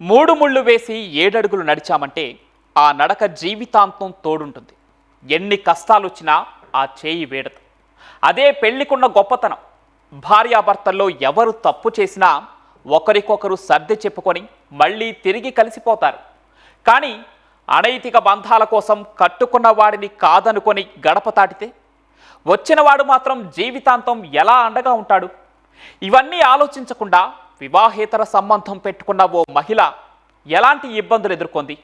మూడు ముళ్ళు వేసి ఏడడుగులు నడిచామంటే ఆ నడక జీవితాంతం తోడుంటుంది. ఎన్ని కష్టాలొచ్చినా ఆ చేయి వేడదు. అదే పెళ్లికున్న గొప్పతనం. భార్యాభర్తల్లో ఎవరు తప్పు చేసినా ఒకరికొకరు సర్ది చెప్పుకొని మళ్ళీ తిరిగి కలిసిపోతారు. కానీ అనైతిక బంధాల కోసం కట్టుకున్న వాడిని కాదనుకొని గడప తాటితే వచ్చినవాడు మాత్రం జీవితాంతం ఎలా అండగా ఉంటాడు? ఇవన్నీ ఆలోచించకుండా వివాహేతర సంబంధం పెట్టుకున్న ఓ మహిళ ఎలాంటి ఇబ్బందులు ఎదుర్కొంది?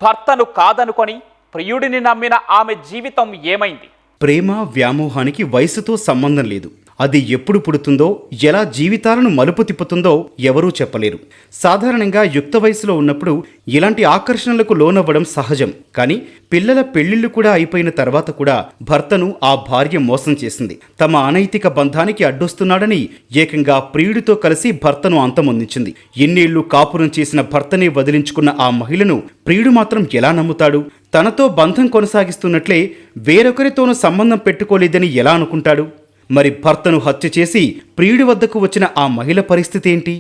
భర్తను కాదనుకొని ప్రియుడిని నమ్మిన ఆమె జీవితం ఏమైంది? ప్రేమ వ్యామోహానికి వయసుతో సంబంధం లేదు. అది ఎప్పుడు పుడుతుందో, ఎలా జీవితాలను మలుపు తిప్పుతుందో ఎవరూ చెప్పలేరు. సాధారణంగా యుక్త వయసులో ఉన్నప్పుడు ఇలాంటి ఆకర్షణలకు లోనవ్వడం సహజం. కానీ పిల్లల పెళ్లిళ్లు కూడా అయిపోయిన తర్వాత కూడా భర్తను ఆ భార్య మోసం చేసింది. తమ అనైతిక బంధానికి అడ్డొస్తున్నాడని ఏకంగా ప్రియుడితో కలిసి భర్తను అంతమొందించింది. ఎన్నేళ్లు కాపురం చేసిన భర్తనే వదిలించుకున్న ఆ మహిళను ప్రియుడు మాత్రం ఎలా నమ్ముతాడు? తనతో బంధం కొనసాగిస్తున్నట్లే వేరొకరితోనూ సంబంధం పెట్టుకోలేదని ఎలా అనుకుంటాడు? మరి భర్తను హత్య చేసి ప్రియుడి వద్దకు వచ్చిన ఆ మహిళ పరిస్థితి ఏంటి?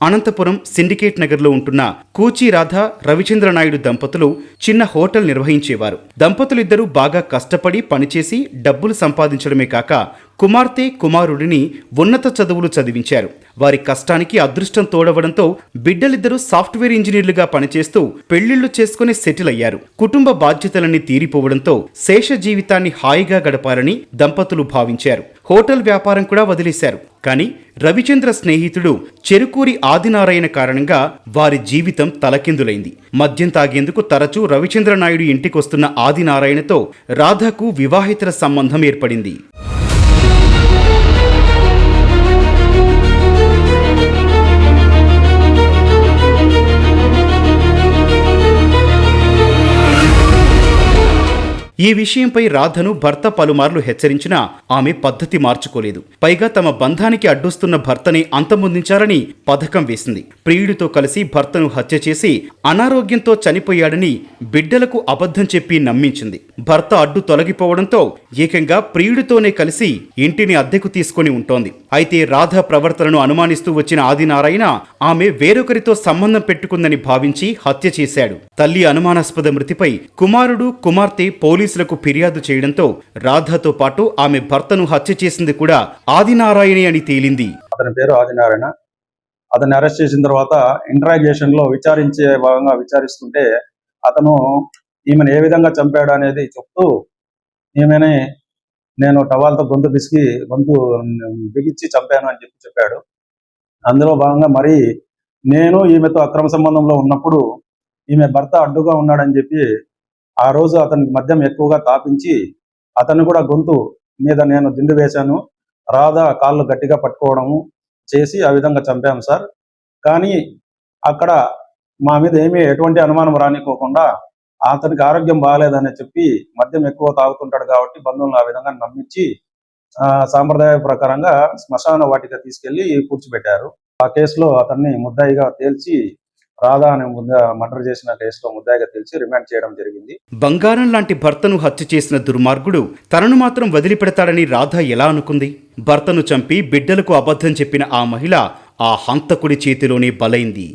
అనంతపురం సిండికేట్ నగర్లో ఉంటున్న కూచి రాధ రవిచంద్ర నాయుడు దంపతులు చిన్న హోటల్ నిర్వహించేవారు. దంపతులిద్దరూ బాగా కష్టపడి పనిచేసి డబ్బులు సంపాదించడమే కాక కుమార్తె కుమారుడిని ఉన్నత చదువులు చదివించారు. వారి కష్టానికి అదృష్టం తోడవడంతో బిడ్డలిద్దరూ సాఫ్ట్వేర్ ఇంజనీర్లుగా పనిచేస్తూ పెళ్లిళ్లు చేసుకుని సెటిల్ అయ్యారు. కుటుంబ బాధ్యతలన్నీ తీరిపోవడంతో శేష జీవితాన్ని హాయిగా గడపాలని దంపతులు భావించారు. హోటల్ వ్యాపారం కూడా వదిలేశారు. కానీ రవిచంద్ర స్నేహితుడు చెరుకూరి ఆదినారాయణ కారణంగా వారి జీవితం తలకిందులైంది. మద్యం తాగేందుకు తరచూ రవిచంద్ర నాయుడు ఇంటికొస్తున్న ఆదినారాయణతో రాధకు వివాహితర సంబంధం ఏర్పడింది. ఈ విషయంపై రాధను భర్త పలుమార్లు హెచ్చరించినా ఆమె పద్ధతి మార్చుకోలేదు. పైగా తమ బంధానికి అడ్డొస్తున్న భర్తని అంతమొందించాలని పథకం వేసింది. ప్రియుడితో కలిసి భర్తను హత్య చేసి అనారోగ్యంతో చనిపోయాడని బిడ్డలకు అబద్ధం చెప్పి నమ్మించింది. భర్త అడ్డు తొలగిపోవడంతో ఏకంగా ప్రియుడితోనే కలిసి ఇంటిని అద్దెకు తీసుకుని ఉంటోంది. అయితే రాధ ప్రవర్తనను అనుమానిస్తూ వచ్చిన ఆదినారాయణ ఆమె వేరొకరితో సంబంధం పెట్టుకుందని భావించి హత్య చేశాడు. తల్లి అనుమానాస్పద మృతిపై కుమారుడు కుమార్తె పోలీసులకు ఫిర్యాదు చేయడంతో రాధతో పాటు ఆమె భర్తను హత్య చేసింది కూడా ఆదినారాయణే అని తేలింది. అతని పేరు ఆదినారాయణ. అతన్ని అరెస్ట్ చేసిన తర్వాత ఇంట్రాగేషన్ లో విచారించే భాగంగా విచారిస్తుంటే అతను ఈమెను ఏ విధంగా చంపాడు అనేది చెప్తూ ఈమెని నేను టవాల్తో గొంతు బిగించి చంపాను అని చెప్పాడు. అందులో భాగంగా మరి నేను ఈమెతో అక్రమ సంబంధంలో ఉన్నప్పుడు ఈమె భర్త అడ్డుగా ఉన్నాడని చెప్పి ఆ రోజు అతనికి మద్యం ఎక్కువగా తాపించి అతన్ని కూడా గొంతు మీద నేను దిండు వేశాను. రాధ కాళ్ళు గట్టిగా పట్టుకోవడము చేసి ఆ విధంగా చంపాము సార్. కానీ అక్కడ మా మీద ఎటువంటి అనుమానం రానికోకుండా అతనికి ఆరోగ్యం బాగాలేదని చెప్పి మద్యం ఎక్కువ తాగుతుంటాడు కాబట్టి బంధువులను ఆ విధంగా నమ్మించి సాంప్రదాయ ప్రకారంగా శ్మశాన వాటిక తీసుకెళ్లి పూడ్చిపెట్టారు. ఆ కేసులో అతన్ని ముద్దాయిగా తేల్చి రాధా అనే మర్డర్ చేసిన కేసులో ముద్దాయిగా తెలిసి రిమాండ్ చేయడం జరిగింది. బంగారం లాంటి భర్తను హత్య చేసిన దుర్మార్గుడు తనను మాత్రం వదిలిపెడతాడని రాధ ఎలా అనుకుంది? భర్తను చంపి బిడ్డలకు అబద్ధం చెప్పిన ఆ మహిళ ఆ హంతకుడి చేతిలోనే బలైంది.